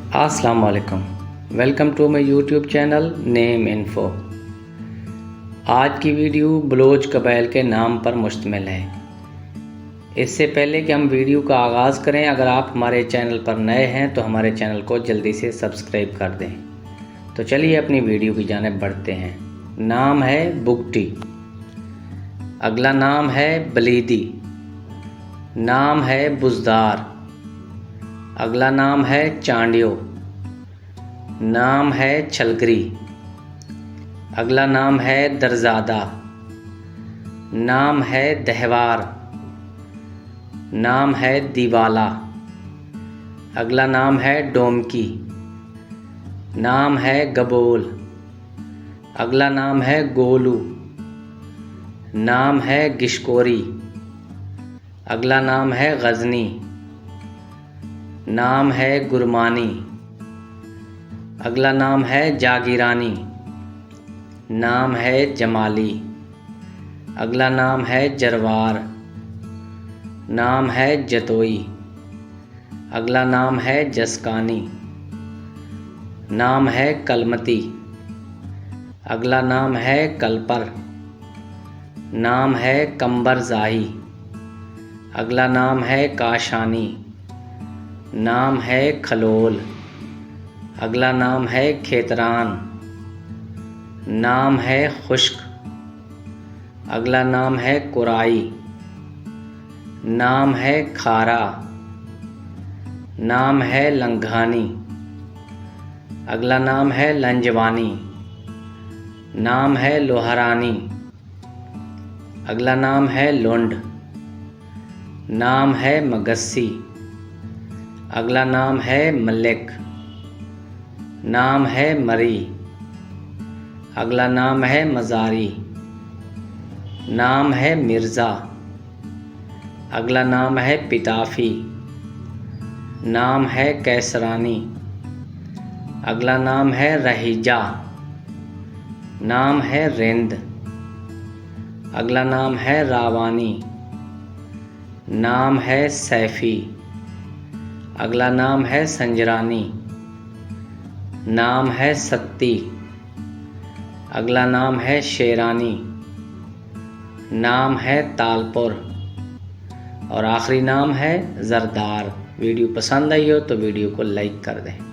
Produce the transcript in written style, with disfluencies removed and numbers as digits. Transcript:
अस्सलाम वालेकुम। Welcome to my YouTube channel name info. आज की वीडियो बलोच कबाइल के नाम पर मुश्तमिल है। इससे पहले कि हम वीडियो का आगाज़ करें, अगर आप हमारे चैनल पर नए हैं तो हमारे चैनल को जल्दी से सब्सक्राइब कर दें। तो चलिए अपनी वीडियो की जानिब बढ़ते हैं। नाम है बुगटी। अगला नाम है बलीदी। नाम है बुज़दार। अगला नाम है चांडियो। नाम है छलगरी। अगला नाम है दरज़ादा। नाम है दहवार। नाम है दीवाला। अगला नाम है डोमकी। नाम है गबोल। अगला नाम है गोलू। नाम है गिशकोरी। अगला नाम है गज़नी। नाम है गुरमानी। अगला नाम है जागीरानी। नाम है जमाली। अगला नाम है जरवार। नाम है जतोई। अगला नाम है जसकानी। नाम है कलमती। अगला नाम है कलपर। नाम है कंबरजाही। अगला नाम है काशानी। नाम है खलोल। अगला नाम है खेतरान। नाम है खुश्क। अगला नाम है कुराई। नाम है खारा। नाम है लंघानी। अगला नाम है लंजवानी। नाम है लोहरानी। अगला नाम है लुंड। नाम है मगस्सी। अगला नाम है मलिक। नाम है मरी। अगला नाम है मज़ारी। नाम है मिर्ज़ा। अगला नाम है पिताफ़ी। नाम है कैसरानी। अगला नाम है रहीजा। नाम है रिंद। अगला नाम है रावानी। नाम है सैफ़ी। अगला नाम है संजरानी। नाम है सत्ती। अगला नाम है शेरानी। नाम है तालपुर और आखिरी नाम है ज़रदार। वीडियो पसंद आई हो तो वीडियो को लाइक कर दें।